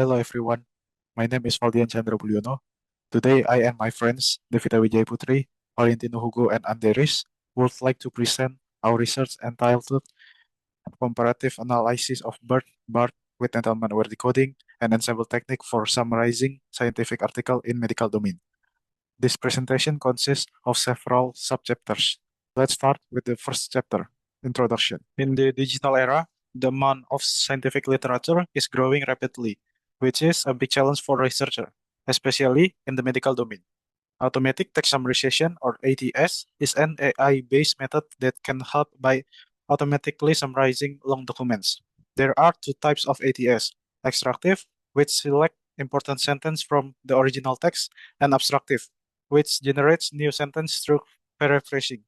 Hello everyone, my name is Valdian Chandra Bulyono. Today I and my friends Devita Wijay Putri, Valentino Hugo, and Anderis would like to present our research entitled Comparative Analysis of BART with Entanglement-Aware Decoding and Ensemble Technique for Summarizing Scientific Article in Medical Domain. This presentation consists of several subchapters. Let's start with the first chapter, Introduction. In the digital era, the amount of scientific literature is growing rapidly, which is a big challenge for researchers, especially in the medical domain. Automatic text summarization, or ATS, is an AI-based method that can help by automatically summarizing long documents. There are two types of ATS: extractive, which select important sentence from the original text, and abstractive, which generates new sentence through paraphrasing.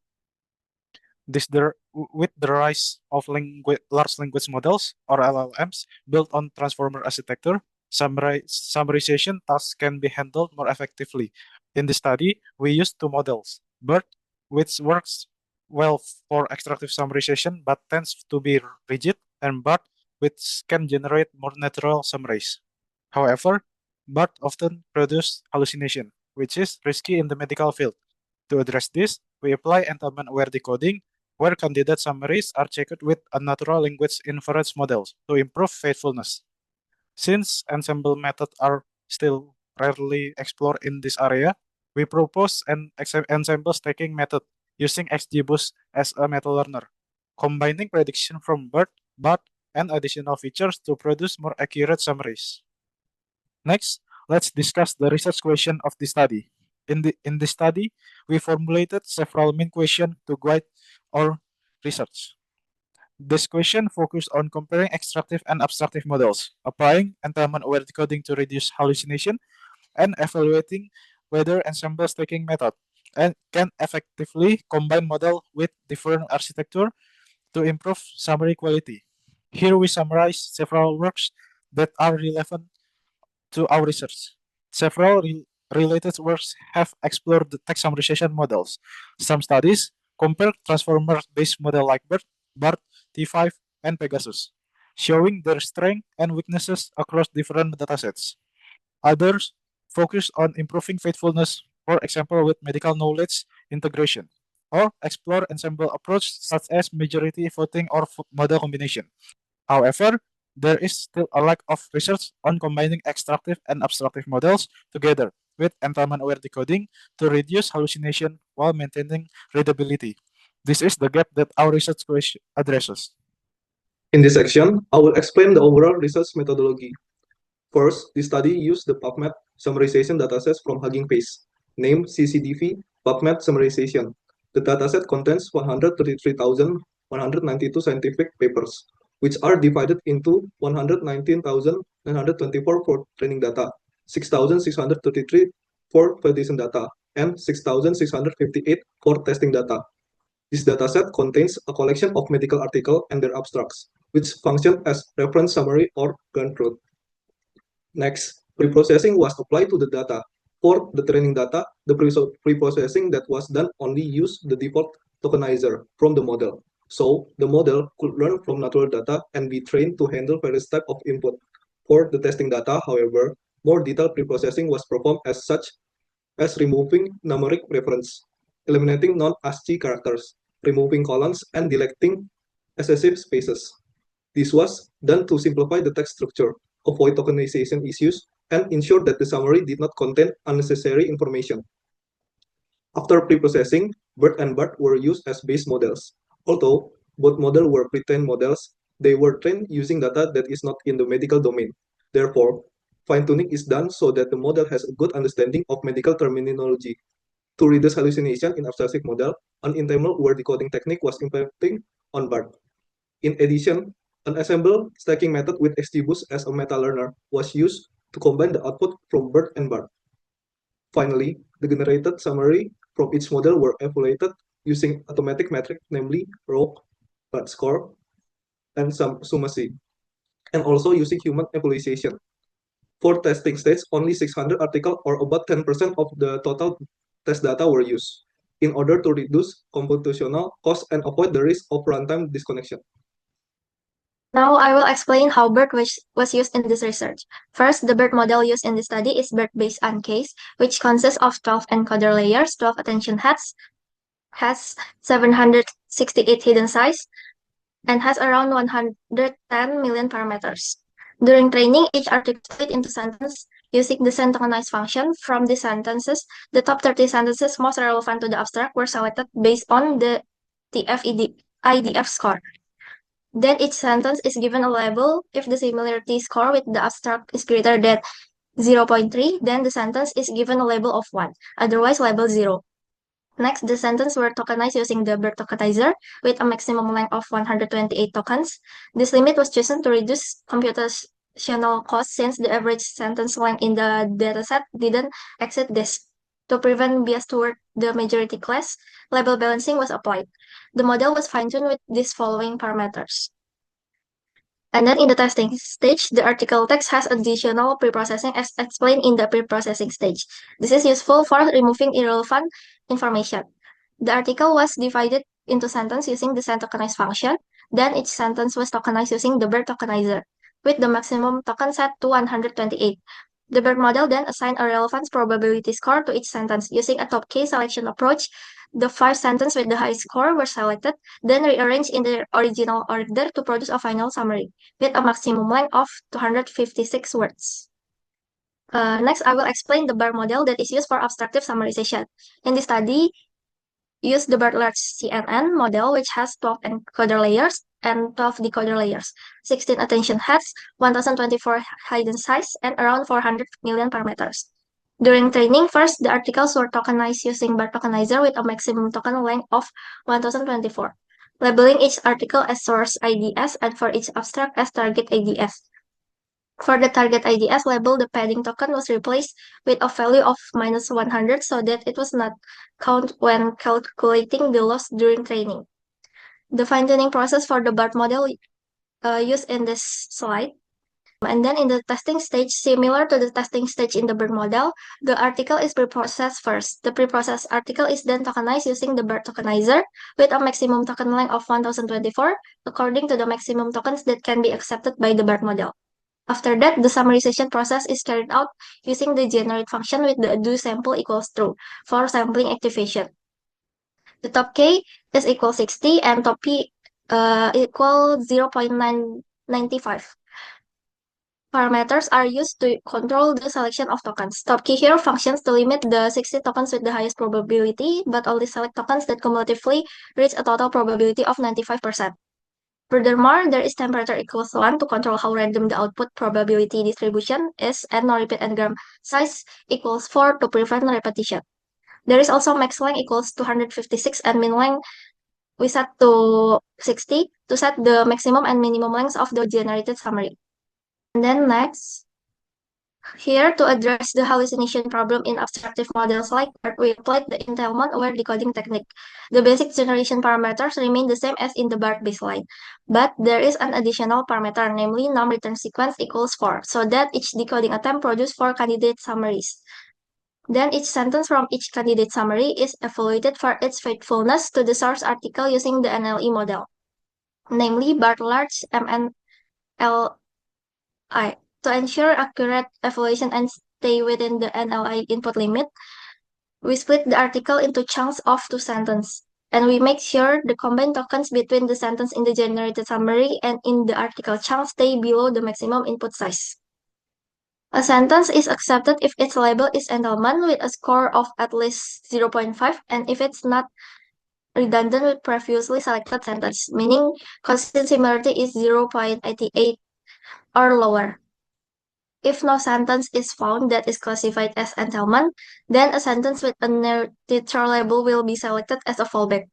With the rise of large language models, or LLMs, built on transformer architecture, summarization tasks can be handled more effectively. In the study, we used two models: BERT, which works well for extractive summarization but tends to be rigid, and BART, which can generate more natural summaries. However, BART often produces hallucination, which is risky in the medical field. To address this, we apply entanglement-aware decoding, where candidate summaries are checked with unnatural language inference models to improve faithfulness. Since ensemble methods are still rarely explored in this area, we propose an ensemble stacking method using XGBoost as a meta-learner, combining prediction from BART, and additional features to produce more accurate summaries. Next, let's discuss the research question of the study. In the study, we formulated several main questions to guide our research. This question focused on comparing extractive and abstractive models, applying entanglement-aware decoding to reduce hallucination, and evaluating whether ensemble stacking method can effectively combine model with different architecture to improve summary quality. Here we summarize several works that are relevant to our research. Several related works have explored the text summarization models. Some studies compare transformer-based model like BART, T5, and Pegasus, showing their strengths and weaknesses across different datasets. Others focus on improving faithfulness, for example, with medical knowledge integration, or explore ensemble approach such as majority voting or model combination. However, there is still a lack of research on combining extractive and abstractive models together with entanglement-aware decoding to reduce hallucination while maintaining readability. This is the gap that our research question addresses. In this section, I will explain the overall research methodology. First, the study used the PubMed summarization datasets from Hugging Face, named CCDV PubMed summarization. The dataset contains 133,192 scientific papers, which are divided into 119,924 for training data, 6,633 for validation data, and 6,658 for testing data. This dataset contains a collection of medical articles and their abstracts, which function as reference summary or ground truth. Next, preprocessing was applied to the data. For the training data, the preprocessing that was done only used the default tokenizer from the model. So the model could learn from natural data and be trained to handle various types of input. For the testing data, however, more detailed preprocessing was performed as such as removing numeric reference, eliminating non-ASCII characters, removing colons, and deleting excessive spaces. This was done to simplify the text structure, avoid tokenization issues, and ensure that the summary did not contain unnecessary information. After preprocessing, BERT and BART were used as base models. Although both models were pre-trained models, they were trained using data that is not in the medical domain. Therefore, fine-tuning is done so that the model has a good understanding of medical terminology. To reduce hallucination in abstractive model, an entanglement-aware decoding technique was implemented on BART. In addition, an ensemble stacking method with XGBoost as a meta-learner was used to combine the output from BERT and BART. Finally, the generated summary from each model were evaluated using automatic metric, namely ROC, BART score, and summacy, and also using human evaluation. For testing stage, only 600 articles or about 10% of the total test data were used in order to reduce computational costs and avoid the risk of runtime disconnection. Now I will explain how BERT was used in this research. First, the BERT model used in the study is BERT based on case, which consists of 12 encoder layers, 12 attention heads, has 768 hidden size, and has around 110 million parameters. During training, each article split into sentences using the sentence function. From these sentences, the top 30 sentences most relevant to the abstract were selected based on the IDF score. Then each sentence is given a label. If the similarity score with the abstract is greater than 0.3, then the sentence is given a label of 1, otherwise label 0. Next, the sentences were tokenized using the BERT tokenizer with a maximum length of 128 tokens. This limit was chosen to reduce computational cost since the average sentence length in the dataset didn't exceed this. To prevent bias toward the majority class, label balancing was applied. The model was fine-tuned with these following parameters. And then in the testing stage, the article text has additional preprocessing as explained in the preprocessing stage. This is useful for removing irrelevant information. The article was divided into sentences using the sentokenize function. Then each sentence was tokenized using the BERT tokenizer, with the maximum token set to 128. The BERT model then assigned a relevance probability score to each sentence using a top K selection approach. The 5 sentences with the highest score were selected, then rearranged in their original order to produce a final summary with a maximum length of 256 words. Next, I will explain the BERT model that is used for abstractive summarization. In this study, use the BERT large CNN model, which has 12 encoder layers and 12 decoder layers, 16 attention heads, 1024 hidden size, and around 400 million parameters. During training, first, the articles were tokenized using BERT tokenizer with a maximum token length of 1024, labeling each article as source IDS and for each abstract as target IDS. For the target IDS label, the padding token was replaced with a value of -100 so that it was not counted when calculating the loss during training. The fine-tuning process for the BERT model used in this slide. And then in the testing stage, similar to the testing stage in the BERT model, the article is preprocessed first. The preprocessed article is then tokenized using the BERT tokenizer with a maximum token length of 1024 according to the maximum tokens that can be accepted by the BERT model. After that, the summarization process is carried out using the generate function with the do sample equals true for sampling activation. The top K is equal 60 and top P equal 0.995. Parameters are used to control the selection of tokens. Top key here functions to limit the 60 tokens with the highest probability, but only select tokens that cumulatively reach a total probability of 95%. Furthermore, there is temperature equals 1 to control how random the output probability distribution is, and no repeat n-gram size equals 4 to prevent repetition. There is also max length equals 256 and min length we set to 60 to set the maximum and minimum lengths of the generated summary. And then next, here to address the hallucination problem in abstractive models like BERT, we applied the entailment-aware decoding technique. The basic generation parameters remain the same as in the BERT baseline, but there is an additional parameter, namely num return sequence equals 4, so that each decoding attempt produces 4 candidate summaries. Then each sentence from each candidate summary is evaluated for its faithfulness to the source article using the NLE model, namely BERT large MNLI. To ensure accurate evaluation and stay within the NLI input limit, we split the article into chunks of 2 sentences, and we make sure the combined tokens between the sentence in the generated summary and in the article chunk stay below the maximum input size. A sentence is accepted if its label is entailment with a score of at least 0.5 and if it's not redundant with previously selected sentence, meaning consistent similarity is 0.88 or lower. If no sentence is found that is classified as entailment, then a sentence with a neutral label will be selected as a fallback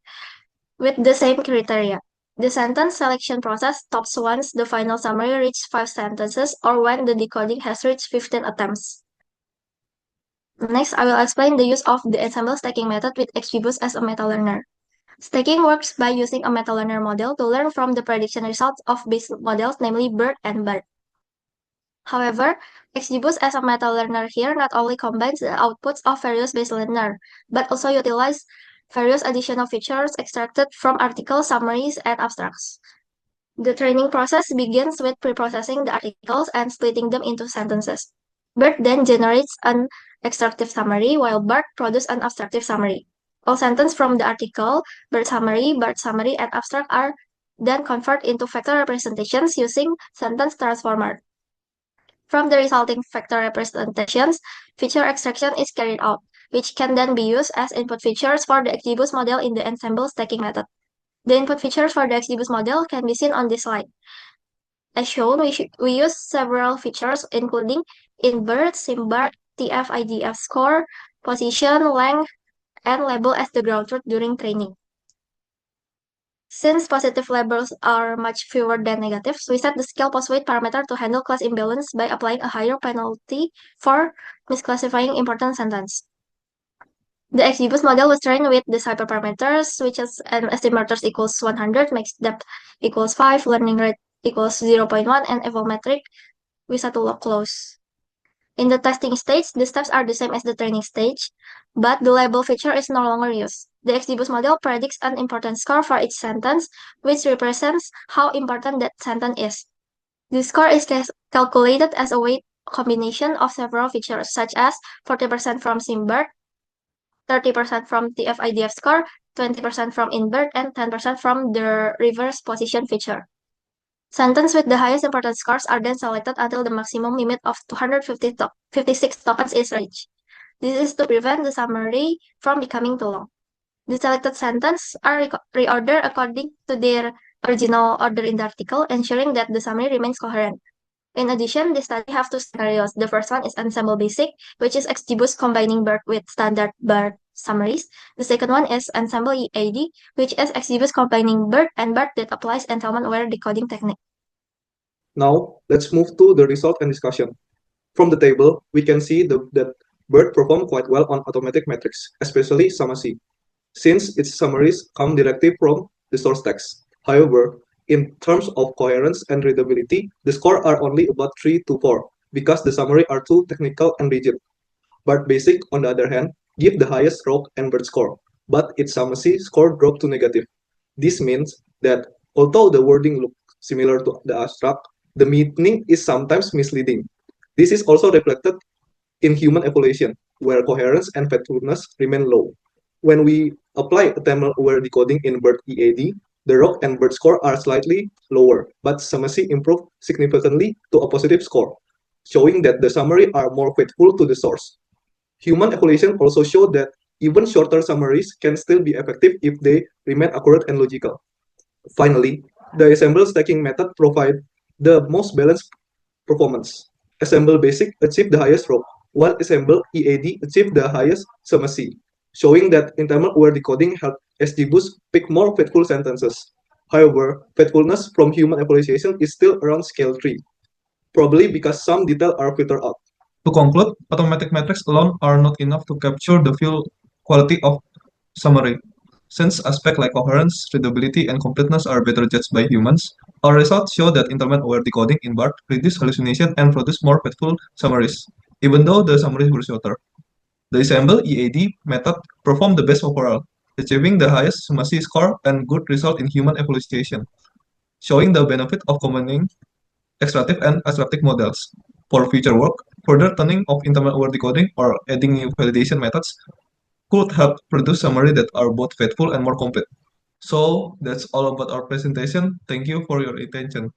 with the same criteria. The sentence selection process stops once the final summary reaches 5 sentences or when the decoding has reached 15 attempts. Next, I will explain the use of the ensemble stacking method with XGBoost as a meta-learner. Stacking works by using a meta-learner model to learn from the prediction results of base models, namely BERT and BERT. However, XGBoost as a meta-learner here not only combines the outputs of various base learner, but also utilizes various additional features extracted from articles, summaries, and abstracts. The training process begins with pre-processing the articles and splitting them into sentences. BERT then generates an extractive summary, while BERT produces an abstractive summary. All sentences from the article, BERT summary, and abstract are then converted into vector representations using sentence transformer. From the resulting vector representations, feature extraction is carried out, which can then be used as input features for the XGBoost model in the ensemble stacking method. The input features for the XGBoost model can be seen on this slide. As shown, we use several features including invert, SIMBART, TF-IDF score, position, length, and label as the ground truth during training. Since positive labels are much fewer than negatives, we set the scale post-weight parameter to handle class imbalance by applying a higher penalty for misclassifying important sentence. The XGBoost model was trained with these hyperparameters, which is an estimators equals 100, max depth equals 5, learning rate equals 0.1, and eval metric with a log close. In the testing stage, the steps are the same as the training stage, but the label feature is no longer used. The XGBoost model predicts an importance score for each sentence, which represents how important that sentence is. The score is calculated as a weight combination of several features, such as 40% from SIMBART, 30% from TF-IDF score, 20% from invert, and 10% from the reverse position feature. Sentences with the highest importance scores are then selected until the maximum limit of 256 tokens is reached. This is to prevent the summary from becoming too long. The selected sentences are reordered according to their original order in the article, ensuring that the summary remains coherent. In addition, the study has two scenarios. The first one is ensemble basic, which is XGBoost combining BERT with standard BERT summaries. The second one is ensemble EAD, which is XGBoost combining BERT and BERT that applies entanglement-aware decoding technique. Now, let's move to the result and discussion. From the table, we can see that BERT performed quite well on automatic metrics, especially SUMAcy, since its summaries come directly from the source text. However, in terms of coherence and readability, the scores are only about 3 to 4 because the summary are too technical and rigid. BERT Basic, on the other hand, give the highest ROC and BERT score, but its SUMAcy score dropped to negative. This means that although the wording looks similar to the abstract, the meaning is sometimes misleading. This is also reflected in human evaluation, where coherence and faithfulness remain low. When we apply entanglement-aware decoding in BERT EAD, the ROC and BERT score are slightly lower, but SUMAcy improved significantly to a positive score, showing that the summary are more faithful to the source. Human evaluation also showed that even shorter summaries can still be effective if they remain accurate and logical. Finally, the ensemble stacking method provides the most balanced performance. Ensemble Basic achieved the highest ROC, while Ensemble EAD achieved the highest SUMAcy, showing that entanglement-aware decoding helped XGBoost pick more faithful sentences. However, faithfulness from human evaluation is still around scale 3, probably because some details are filtered out. To conclude, automatic metrics alone are not enough to capture the full quality of summary. Since aspects like coherence, readability, and completeness are better judged by humans, our results show that entanglement-aware decoding in BERT reduces hallucination and produces more faithful summaries, even though the summaries were shorter. The ensemble EAD method performed the best overall, achieving the highest SUMAcy score and good result in human evaluation, showing the benefit of combining extractive and abstractive models. For future work, further tuning of entanglement-aware decoding or adding new validation methods could help produce summaries that are both faithful and more complete. So that's all about our presentation. Thank you for your attention.